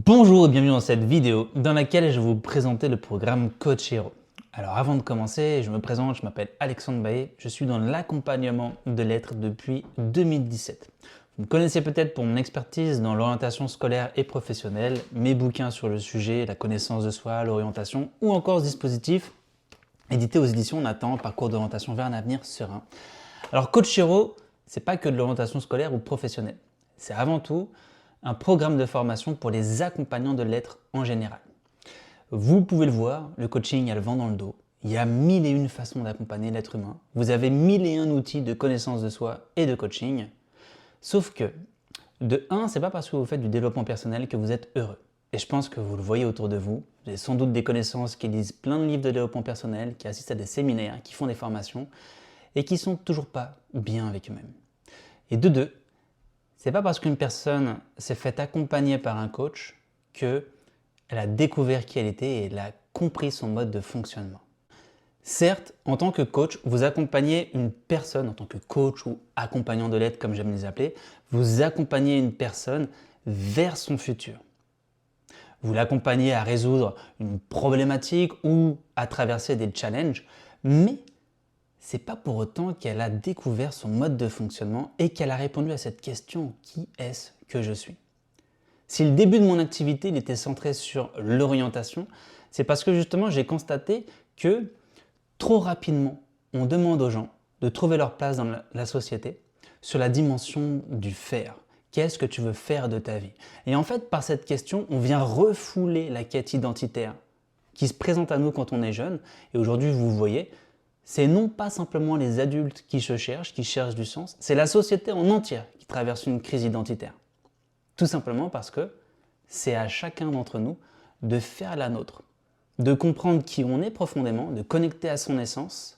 Bonjour et bienvenue dans cette vidéo dans laquelle je vais vous présenter le programme Coach Hero. Alors avant de commencer, je me présente, je m'appelle Alexandre Baillet, je suis dans l'accompagnement de lettres depuis 2017. Vous me connaissez peut-être pour mon expertise dans l'orientation scolaire et professionnelle, mes bouquins sur le sujet, la connaissance de soi, l'orientation ou encore ce dispositif édité aux éditions Nathan, parcours d'orientation vers un avenir serein. Alors Coach Hero, c'est pas que de l'orientation scolaire ou professionnelle, c'est avant tout un programme de formation pour les accompagnants de lettres en général. Vous pouvez le voir, le coaching a le vent dans le dos. Il y a 1001 façons d'accompagner l'être humain. Vous avez 1001 outils de connaissance de soi et de coaching. Sauf que, de 1, c'est pas parce que vous faites du développement personnel que vous êtes heureux. Et je pense que vous le voyez autour de vous. Vous avez sans doute des connaissances qui lisent plein de livres de développement personnel, qui assistent à des séminaires, qui font des formations et qui sont toujours pas bien avec eux-mêmes. Et de 2, c'est pas parce qu'une personne s'est fait accompagner par un coach qu'elle a découvert qui elle était et elle a compris son mode de fonctionnement. Certes, en tant que coach, vous accompagnez une personne, en tant que coach ou accompagnant de lettres comme j'aime les appeler, vous accompagnez une personne vers son futur. Vous l'accompagnez à résoudre une problématique ou à traverser des challenges, mais c'est pas pour autant qu'elle a découvert son mode de fonctionnement et qu'elle a répondu à cette question « Qui est-ce que je suis ?» Si le début de mon activité il était centré sur l'orientation, c'est parce que justement j'ai constaté que trop rapidement, on demande aux gens de trouver leur place dans la société sur la dimension du faire. Qu'est-ce que tu veux faire de ta vie? Et en fait, par cette question, on vient refouler la quête identitaire qui se présente à nous quand on est jeune. Et aujourd'hui, vous voyez, c'est non pas simplement les adultes qui se cherchent, qui cherchent du sens, c'est la société en entière qui traverse une crise identitaire. Tout simplement parce que c'est à chacun d'entre nous de faire la nôtre, de comprendre qui on est profondément, de connecter à son essence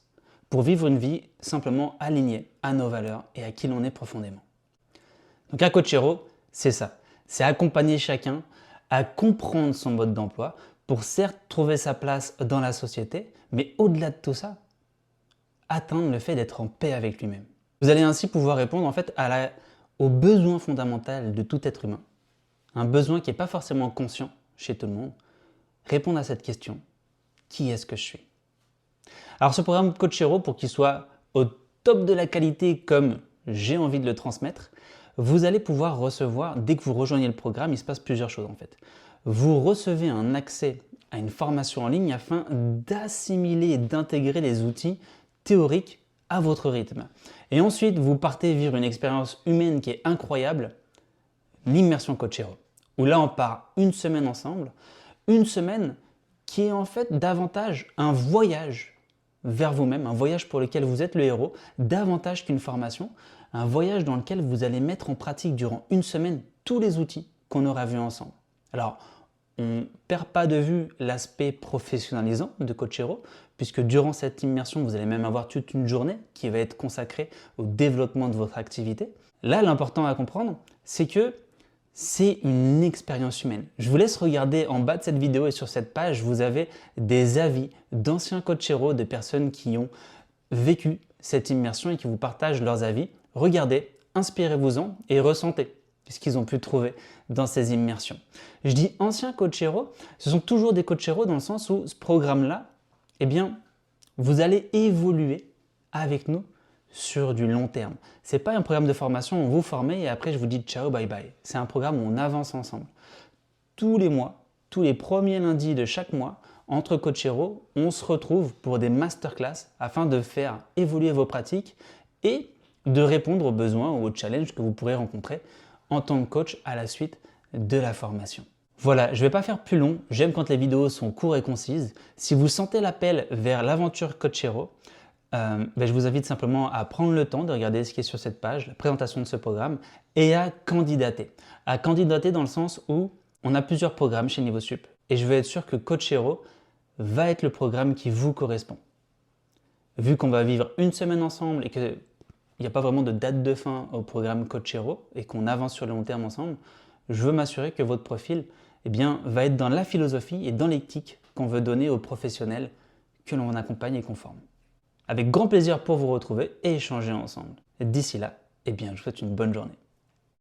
pour vivre une vie simplement alignée à nos valeurs et à qui l'on est profondément. Donc un coach hero, c'est ça, c'est accompagner chacun à comprendre son mode d'emploi pour certes trouver sa place dans la société, mais au-delà de tout ça, atteindre le fait d'être en paix avec lui-même. Vous allez ainsi pouvoir répondre en fait au besoin fondamental de tout être humain, un besoin qui n'est pas forcément conscient chez tout le monde, répondre à cette question, qui est-ce que je suis? Alors ce programme Coach Hero, pour qu'il soit au top de la qualité comme j'ai envie de le transmettre, vous allez pouvoir recevoir, dès que vous rejoignez le programme, il se passe plusieurs choses en fait. Vous recevez un accès à une formation en ligne afin d'assimiler et d'intégrer les outils théoriques à votre rythme. Et ensuite, vous partez vivre une expérience humaine qui est incroyable, l'immersion Coach Hero, où là on part une semaine ensemble, une semaine qui est en fait davantage un voyage vers vous-même, un voyage pour lequel vous êtes le héros, davantage qu'une formation, un voyage dans lequel vous allez mettre en pratique durant une semaine tous les outils qu'on aura vus ensemble. Alors, on ne perd pas de vue l'aspect professionnalisant de Coach Hero, puisque durant cette immersion, vous allez même avoir toute une journée qui va être consacrée au développement de votre activité. Là, l'important à comprendre, c'est que c'est une expérience humaine. Je vous laisse regarder en bas de cette vidéo et sur cette page, vous avez des avis d'anciens Coach Hero, de personnes qui ont vécu cette immersion et qui vous partagent leurs avis. Regardez, inspirez-vous-en et ressentez ce qu'ils ont pu trouver dans ces immersions. Je dis anciens Coach Hero, ce sont toujours des Coach Hero dans le sens où ce programme-là, eh bien, vous allez évoluer avec nous sur du long terme. Ce n'est pas un programme de formation où vous formez et après je vous dis ciao, bye bye. C'est un programme où on avance ensemble. Tous les mois, tous les premiers lundis de chaque mois, entre Coach Hero, on se retrouve pour des masterclass afin de faire évoluer vos pratiques et de répondre aux besoins ou aux challenges que vous pourrez rencontrer en tant que coach à la suite de la formation. Voilà, je ne vais pas faire plus long, j'aime quand les vidéos sont courtes et concises. Si vous sentez l'appel vers l'aventure Coach Hero, je vous invite simplement à prendre le temps de regarder ce qui est sur cette page, la présentation de ce programme, et à candidater. À candidater dans le sens où on a plusieurs programmes chez Niveau Sup, et je veux être sûr que Coach Hero va être le programme qui vous correspond. Vu qu'on va vivre une semaine ensemble et qu'il n'y a pas vraiment de date de fin au programme Coach Hero et qu'on avance sur le long terme ensemble, je veux m'assurer que votre profil va être dans la philosophie et dans l'éthique qu'on veut donner aux professionnels que l'on accompagne et qu'on forme. Avec grand plaisir pour vous retrouver et échanger ensemble. D'ici là, je vous souhaite une bonne journée.